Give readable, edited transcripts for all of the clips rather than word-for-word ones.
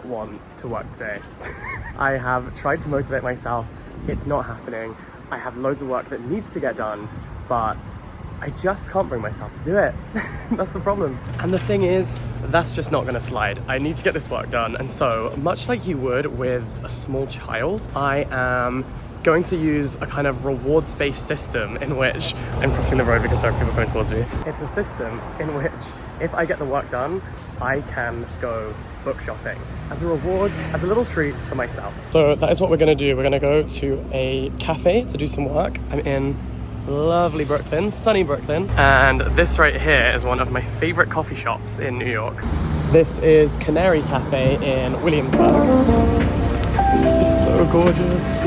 not want to work today. I have tried to motivate myself. It's not happening. I have loads of work that needs to get done, but I just can't bring myself to do it. That's the problem. And the thing is, that's just not gonna slide. I need to get this work done. And so, much like you would with a small child, I am going to use a kind of rewards-based system in which I'm crossing the road because there are people going towards me. It's a system in which if I get the work done, I can go book shopping as a reward, as a little treat to myself. So that is what we're gonna do. We're gonna go to a cafe to do some work. I'm in lovely Brooklyn, sunny Brooklyn. And this right here is one of my favorite coffee shops in New York. This is Canary Cafe in Williamsburg. It's so gorgeous.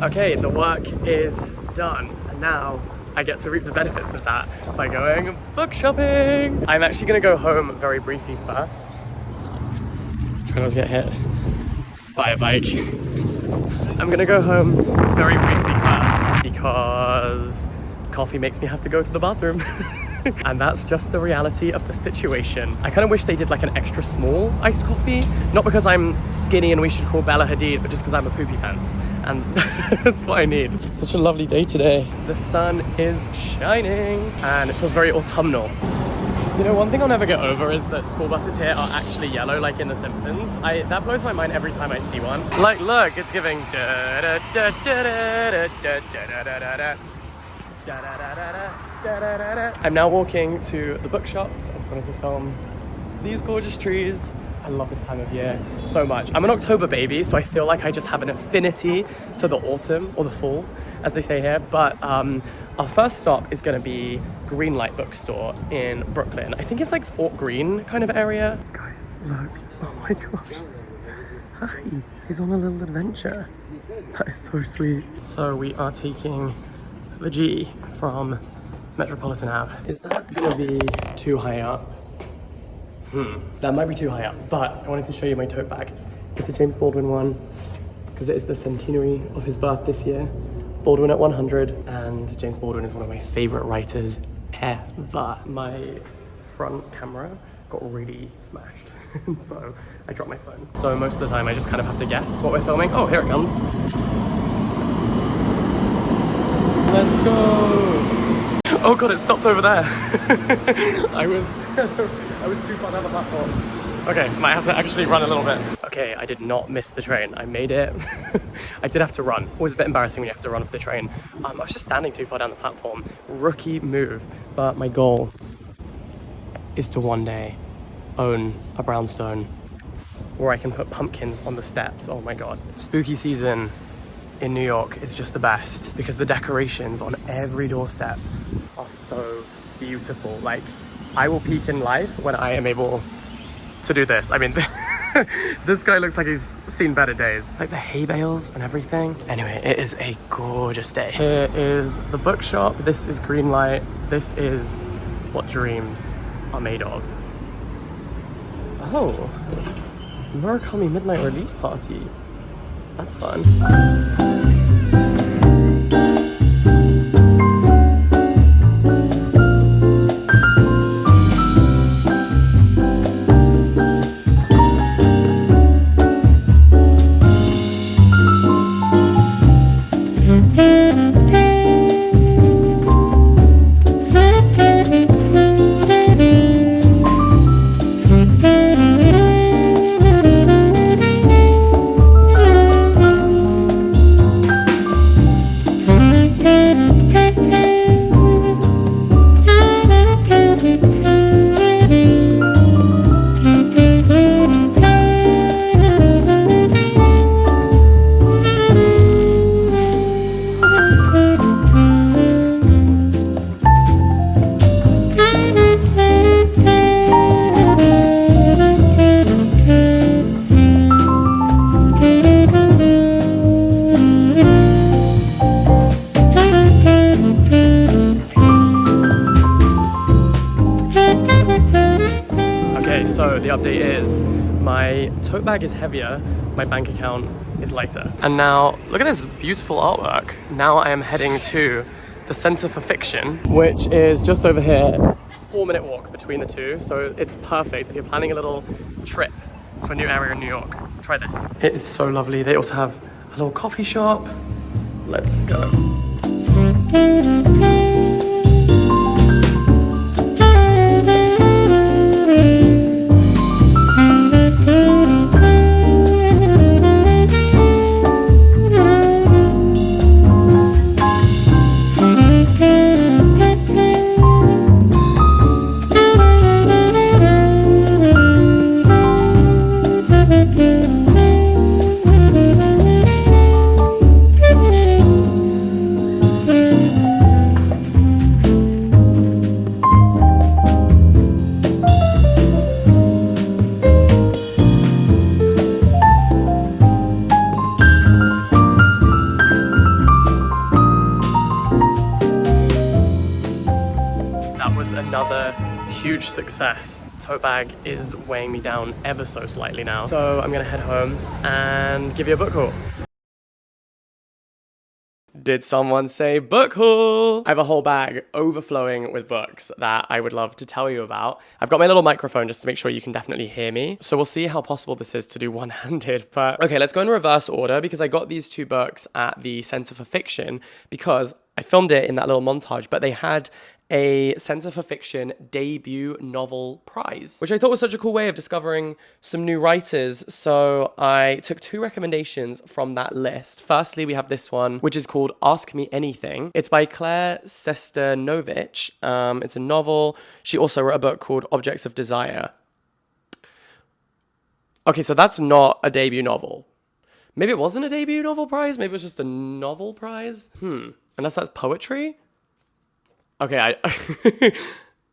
Okay, the work is done, and now I get to reap the benefits of that by going book shopping. I'm actually gonna go home very briefly first. Try not to get hit by a bike. I'm gonna go home very briefly first because coffee makes me have to go to the bathroom. And that's just the reality of the situation. I kind of wish they did like an extra small iced coffee, not because I'm skinny and we should call Bella Hadid, but just because I'm a poopy pants, and that's what I need. It's such a lovely day today. The sun is shining and it feels very autumnal. You know, one thing I'll never get over is that school buses here are actually yellow, like in The Simpsons. That blows my mind every time I see one. Like, look, it's giving da da da da da da da da da da. I'm now walking to the bookshops. I just wanted to film these gorgeous trees. I love this time of year so much. I'm an October baby, so I feel like I just have an affinity to the autumn, or the fall, as they say here. But our first stop is gonna be Light Bookstore in Brooklyn. I think it's like Fort Greene kind of area. Guys, look, oh my gosh. Hi, he's on a little adventure. That is so sweet. So we are taking the G from Metropolitan Ave. Is that gonna be too high up? That might be too high up, but I wanted to show you my tote bag. It's a James Baldwin one, because it is the centenary of his birth this year. Baldwin at 100, and James Baldwin is one of my favorite writers ever. My front camera got really smashed, and so I dropped my phone. So most of the time I just kind of have to guess what we're filming. Oh, here it comes. Let's go! Oh god, it stopped over there. I was too far down the platform. Okay, might have to actually run a little bit. Okay, I did not miss the train. I made it. I did have to run. Always a bit embarrassing when you have to run off the train. I was just standing too far down the platform. Rookie move. But my goal is to one day own a brownstone where I can put pumpkins on the steps. Oh my god. Spooky season in New York is just the best because the decorations on every doorstep are so beautiful. Like, I will peak in life when I am able to do this. I mean, this guy looks like he's seen better days. Like the hay bales and everything. Anyway, it is a gorgeous day. Here is the bookshop. This is Greenlight. This is what dreams are made of. Oh, Murakami Midnight Release Party. That's fun. My tote bag is heavier, my bank account is lighter. And now, look at this beautiful artwork. Now I am heading to the Center for Fiction, which is just over here. 4-minute walk between the two, so it's perfect if you're planning a little trip to a new area in New York. Try this. It is so lovely. They also have a little coffee shop. Let's go. Another huge success. Tote bag is weighing me down ever so slightly now. So I'm gonna head home and give you a book haul. Did someone say book haul? I have a whole bag overflowing with books that I would love to tell you about. I've got my little microphone just to make sure you can definitely hear me. So we'll see how possible this is to do one-handed. But okay, let's go in reverse order because I got these 2 books at the Center for Fiction because I filmed it in that little montage, but they had a Center for Fiction debut novel prize, which I thought was such a cool way of discovering some new writers. So I took 2 recommendations from that list. Firstly, we have this one, which is called Ask Me Anything. It's by Claire Sestanovich. It's a novel. She also wrote a book called Objects of Desire. Okay, so that's not a debut novel. Maybe it wasn't a debut novel prize. Maybe it was just a novel prize. Unless that's poetry. Okay,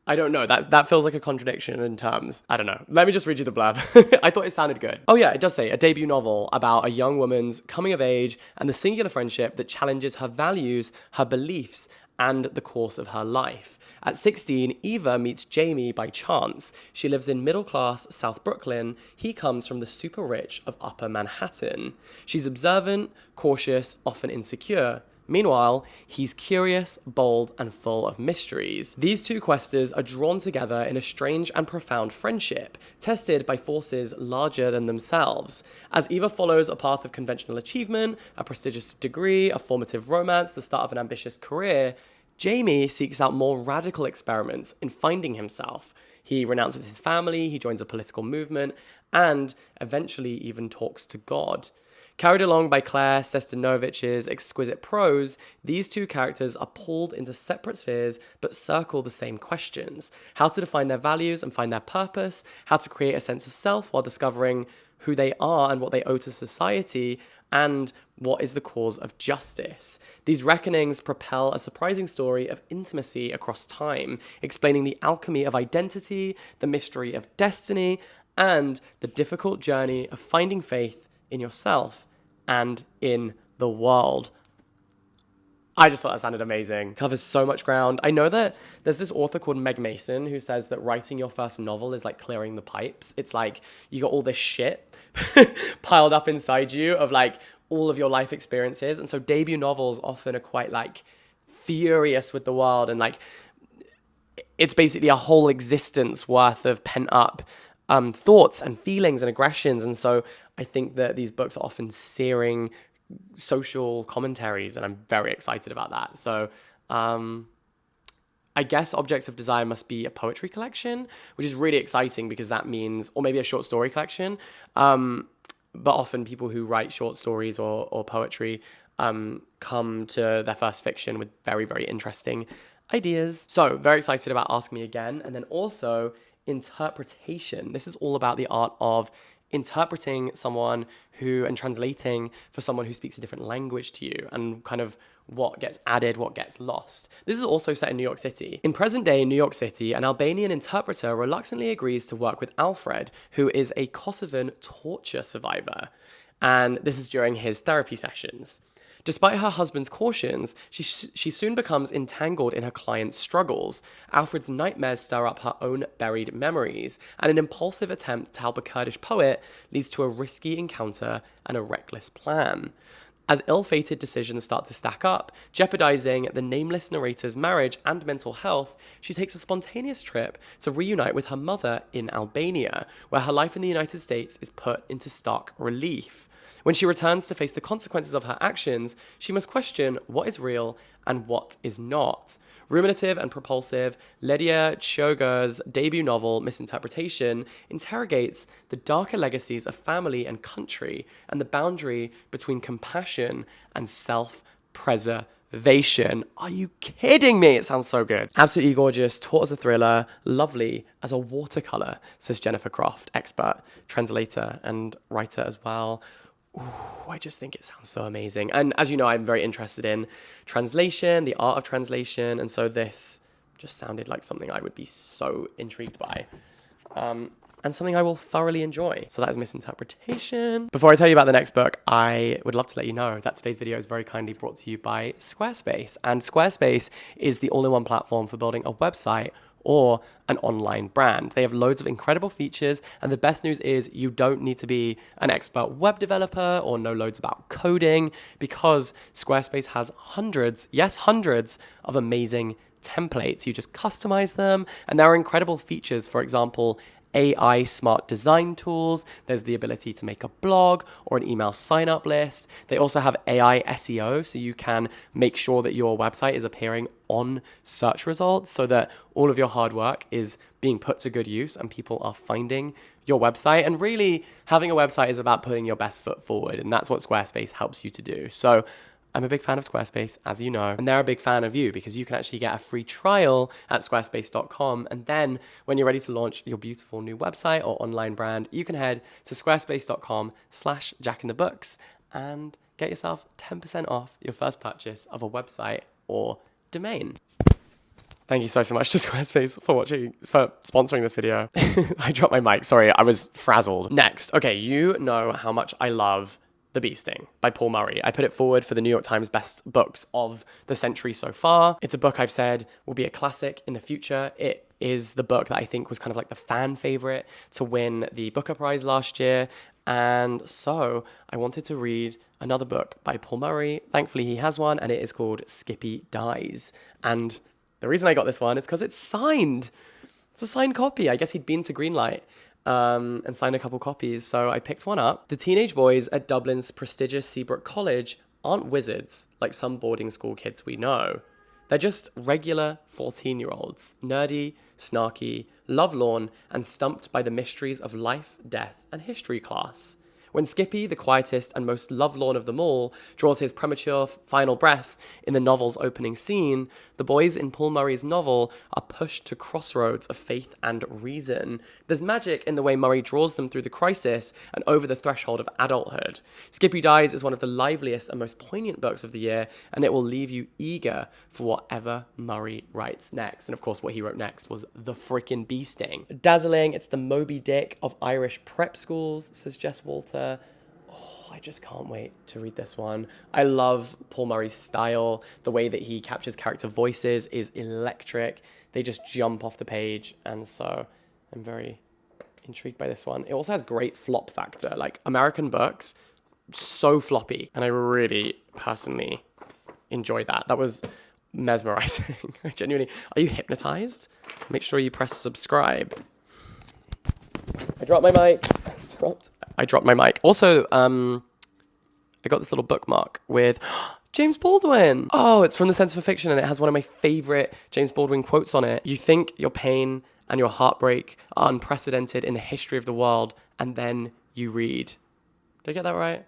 I don't know. That feels like a contradiction in terms. I don't know. Let me just read you the blurb. I thought it sounded good. Oh yeah, it does say a debut novel about a young woman's coming of age and the singular friendship that challenges her values, her beliefs, and the course of her life. At 16, Eva meets Jamie by chance. She lives in middle-class South Brooklyn. He comes from the super rich of Upper Manhattan. She's observant, cautious, often insecure. Meanwhile, he's curious, bold, and full of mysteries. These 2 questers are drawn together in a strange and profound friendship, tested by forces larger than themselves. As Eva follows a path of conventional achievement, a prestigious degree, a formative romance, the start of an ambitious career, Jamie seeks out more radical experiments in finding himself. He renounces his family, he joins a political movement, and eventually even talks to God. Carried along by Claire Sestanovich's exquisite prose, these 2 characters are pulled into separate spheres but circle the same questions. How to define their values and find their purpose, how to create a sense of self while discovering who they are and what they owe to society, and what is the cause of justice. These reckonings propel a surprising story of intimacy across time, explaining the alchemy of identity, the mystery of destiny, and the difficult journey of finding faith in yourself and in the world. I just thought that sounded amazing. Covers so much ground. I know that there's this author called Meg Mason who says that writing your first novel is like clearing the pipes. It's like you got all this shit piled up inside you of like all of your life experiences. And so debut novels often are quite like furious with the world and like it's basically a whole existence worth of pent up thoughts and feelings and aggressions. And so I think that these books are often searing social commentaries, and I'm very excited about that. So I guess Objects of Desire must be a poetry collection, which is really exciting because that means, or maybe a short story collection. But often people who write short stories or poetry come to their first fiction with very, very interesting ideas. So very excited about Ask Me Again. And then also interpretation. This is all about the art of interpreting someone who and translating for someone who speaks a different language to you and kind of what gets added, what gets lost. This is also set in New York City. In present day New York City, an Albanian interpreter reluctantly agrees to work with Alfred, who is a Kosovan torture survivor. And this is during his therapy sessions. Despite her husband's cautions, she soon becomes entangled in her client's struggles. Alfred's nightmares stir up her own buried memories, and an impulsive attempt to help a Kurdish poet leads to a risky encounter and a reckless plan. As ill-fated decisions start to stack up, jeopardizing the nameless narrator's marriage and mental health, she takes a spontaneous trip to reunite with her mother in Albania, where her life in the United States is put into stark relief. When she returns to face the consequences of her actions, she must question what is real and what is not. Ruminative and propulsive, Ledia Chioger's debut novel, Misinterpretation, interrogates the darker legacies of family and country and the boundary between compassion and self-preservation. Are you kidding me? It sounds so good. Absolutely gorgeous, taut as a thriller, lovely as a watercolor, says Jennifer Croft, expert, translator and writer as well. Ooh, I just think it sounds so amazing. And as you know, I'm very interested in translation, the art of translation. And so this just sounded like something I would be so intrigued by. And something I will thoroughly enjoy. So that is Misinterpretation. Before I tell you about the next book, I would love to let you know that today's video is very kindly brought to you by Squarespace. And Squarespace is the all-in-one platform for building a website or an online brand. They have loads of incredible features, and the best news is you don't need to be an expert web developer or know loads about coding, because Squarespace has hundreds of amazing templates. You just customize them, and there are incredible features. For example, AI smart design tools. There's the ability to make a blog or an email sign-up list. They also have AI SEO, so you can make sure that your website is appearing on search results so that all of your hard work is being put to good use and people are finding your website. And really, having a website is about putting your best foot forward, and that's what Squarespace helps you to do. So I'm a big fan of Squarespace, as you know, and they're a big fan of you because you can actually get a free trial at squarespace.com. And then when you're ready to launch your beautiful new website or online brand, you can head to squarespace.com/jackinthebooks and get yourself 10% off your first purchase of a website or domain. Thank you so much to Squarespace for sponsoring this video. I dropped my mic. Sorry, I was frazzled. Next, okay, you know how much I love The Bee Sting by Paul Murray. I put it forward for the New York Times best books of the century so far. It's a book I've said will be a classic in the future. It is the book that I think was kind of like the fan favorite to win the Booker Prize last year. And so I wanted to read another book by Paul Murray. Thankfully, he has one, and it is called Skippy Dies. And the reason I got this one is because it's signed. It's a signed copy. I guess he'd been to Greenlight and signed a couple copies, so I picked one up. The teenage boys at Dublin's prestigious Seabrook College aren't wizards like some boarding school kids we know. They're just regular 14-year-olds, nerdy, snarky, lovelorn, and stumped by the mysteries of life, death, and history class. When Skippy, the quietest and most lovelorn of them all, draws his premature final breath in the novel's opening scene, the boys in Paul Murray's novel are pushed to crossroads of faith and reason. There's magic in the way Murray draws them through the crisis and over the threshold of adulthood. Skippy Dies is one of the liveliest and most poignant books of the year, and it will leave you eager for whatever Murray writes next. And of course, what he wrote next was The Frickin' Bee Sting. Dazzling, it's the Moby Dick of Irish prep schools, says Jess Walter. Oh, I just can't wait to read this one. I love Paul Murray's style. The way that he captures character voices is electric. They just jump off the page, and so I'm very intrigued by this one. It also has great flop factor. Like, American books, so floppy, and I really personally enjoyed that. That was mesmerizing. I genuinely... Are you hypnotized? Make sure you press subscribe. I dropped my mic. I dropped my mic. Also, I got this little bookmark with James Baldwin. Oh, it's from The Sense for Fiction, and it has one of my favorite James Baldwin quotes on it. You think your pain and your heartbreak are unprecedented in the history of the world, and then you read. Did I get that right?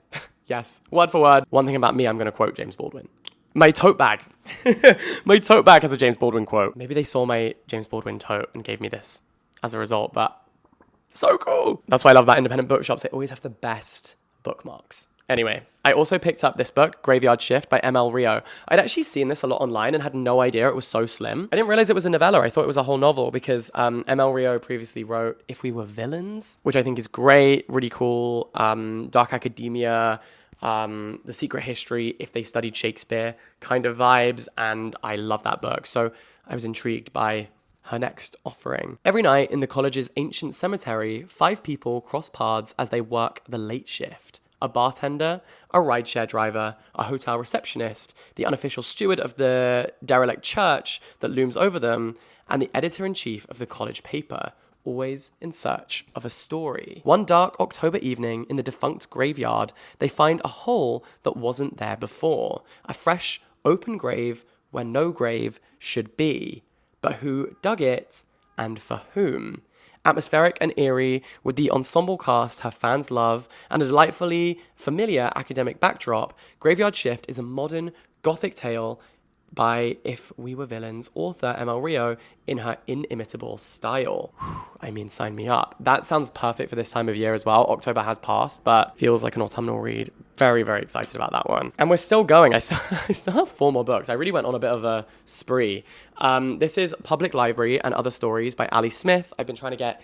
Yes, word for word. One thing about me, I'm going to quote James Baldwin. My tote bag. My tote bag has a James Baldwin quote. Maybe they saw my James Baldwin tote and gave me this as a result, but so cool. That's what I love about independent bookshops. They always have the best bookmarks. Anyway, I also picked up this book, Graveyard Shift by M.L. Rio. I'd actually seen this a lot online and had no idea it was so slim. I didn't realize it was a novella. I thought it was a whole novel because M.L. Rio previously wrote If We Were Villains, which I think is great, really cool, dark academia, The Secret History, if they studied Shakespeare kind of vibes, and I love that book. So I was intrigued by her next offering. Every night in the college's ancient cemetery, 5 people cross paths as they work the late shift. A bartender, a rideshare driver, a hotel receptionist, the unofficial steward of the derelict church that looms over them, and the editor-in-chief of the college paper, always in search of a story. One dark October evening in the defunct graveyard, they find a hole that wasn't there before. A fresh, open grave where no grave should be. But who dug it and for whom? Atmospheric and eerie, with the ensemble cast her fans love and a delightfully familiar academic backdrop, Graveyard Shift is a modern gothic tale by If We Were Villains author ML Rio in her inimitable style. I mean, sign me up. That sounds perfect for this time of year as well. October has passed, but feels like an autumnal read. Very, very excited about that one. And we're still going. I still have 4 more books. I really went on a bit of a spree. This is Public Library and Other Stories by Ali Smith. I've been trying to get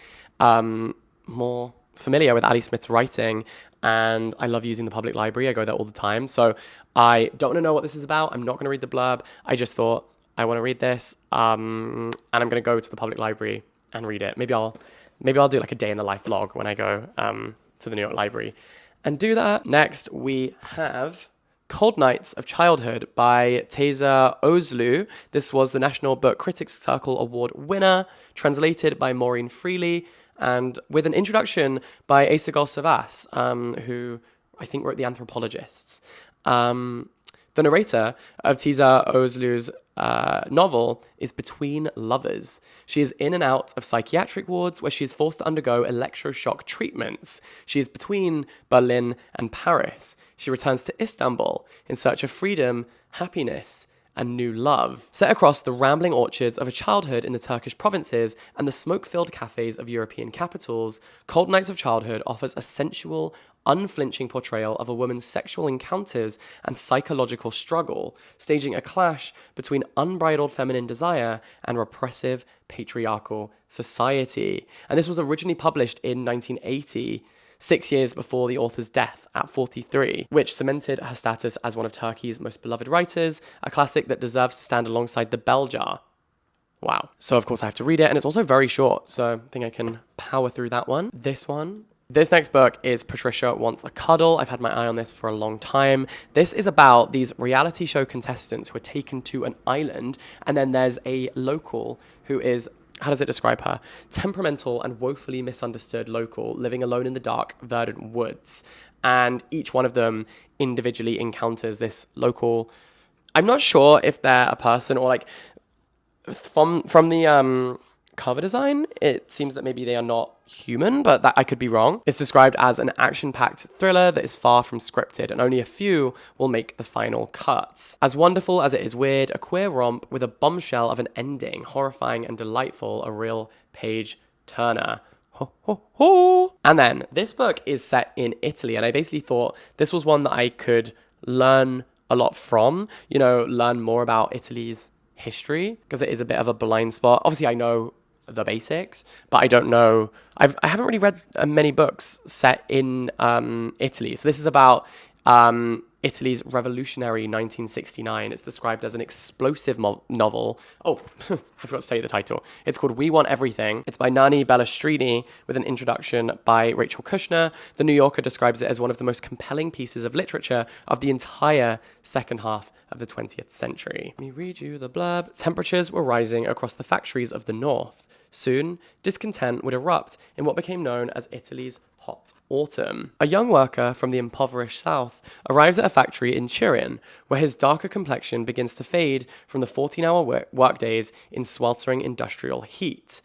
more familiar with Ali Smith's writing, and I love using the public library. I go there all the time. So I don't want to know what this is about. I'm not going to read the blurb. I just thought I want to read this, and I'm going to go to the public library and read it. Maybe I'll do like a day in the life vlog when I go to the New York Library and do that. Next, we have Cold Nights of Childhood by Teyza Özlü. This was the National Book Critics Circle Award winner, translated by Maureen Freely, and with an introduction by Aysegül Savas, who I think wrote The Anthropologists. The narrator of Teyza Özlü's novel is between lovers. She is in and out of psychiatric wards where she is forced to undergo electroshock treatments. She is between Berlin and Paris. She returns to Istanbul in search of freedom, happiness, and new love. Set across the rambling orchards of a childhood in the Turkish provinces and the smoke-filled cafes of European capitals, Cold Nights of Childhood offers a sensual, unflinching portrayal of a woman's sexual encounters and psychological struggle, staging a clash between unbridled feminine desire and repressive patriarchal society. And this was originally published in 1980, 6 years before the author's death at 43, which cemented her status as one of Turkey's most beloved writers, a classic that deserves to stand alongside The Bell Jar. Wow. So of course I have to read it, and it's also very short, so I think I can power through that one. This next book is Patricia Wants a Cuddle. I've had my eye on this for a long time. This is about these reality show contestants who are taken to an island, and then there's a local who is, how does it describe her? Temperamental and woefully misunderstood local living alone in the dark, verdant woods. And each one of them individually encounters this local. I'm not sure if they're a person or like from the cover design, it seems that maybe they are not human, but that I could be wrong. It's described as an action-packed thriller that is far from scripted, and only a few will make the final cuts. As wonderful as it is weird, a queer romp with a bombshell of an ending, horrifying and delightful, a real page turner. Ho, ho, ho. And then this book is set in Italy, and I basically thought this was one that I could learn a lot from, learn more about Italy's history, because it is a bit of a blind spot. Obviously, I know the basics, but I don't know. I haven't really read many books set in Italy. So this is about Italy's revolutionary 1969. It's described as an explosive novel. Oh, I forgot to say the title. It's called We Want Everything. It's by Nani Ballestrini with an introduction by Rachel Kushner. The New Yorker describes it as one of the most compelling pieces of literature of the entire second half of the 20th century. Let me read you the blurb. Temperatures were rising across the factories of the north. Soon, discontent would erupt in what became known as Italy's hot autumn. A young worker from the impoverished south arrives at a factory in Turin, where his darker complexion begins to fade from the 14-hour workdays in sweltering industrial heat.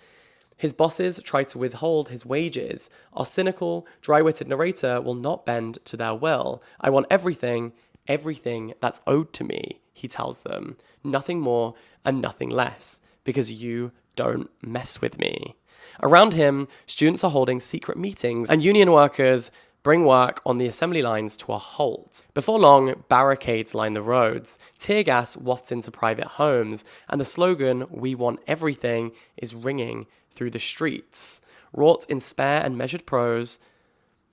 His bosses try to withhold his wages. Our cynical, dry-witted narrator will not bend to their will. I want everything that's owed to me, he tells them. Nothing more and nothing less, because you don't mess with me. Around him, students are holding secret meetings, and union workers bring work on the assembly lines to a halt. Before long, barricades line the roads, tear gas wafts into private homes, and the slogan, "We want everything," is ringing through the streets. Wrought in spare and measured prose,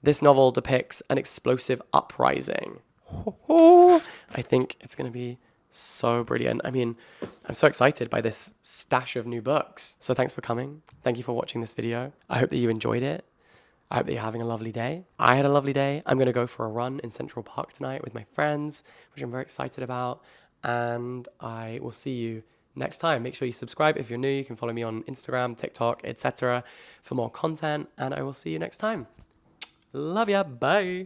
this novel depicts an explosive uprising. I think it's going to be so brilliant. I mean, I'm so excited by this stash of new books. So thanks for coming. Thank you for watching this video. I hope that you enjoyed it. I hope that you're having a lovely day. I had a lovely day. I'm going to go for a run in Central Park tonight with my friends, which I'm very excited about. And I will see you next time. Make sure you subscribe. If you're new, you can follow me on Instagram, TikTok, etc. for more content. And I will see you next time. Love ya. Bye.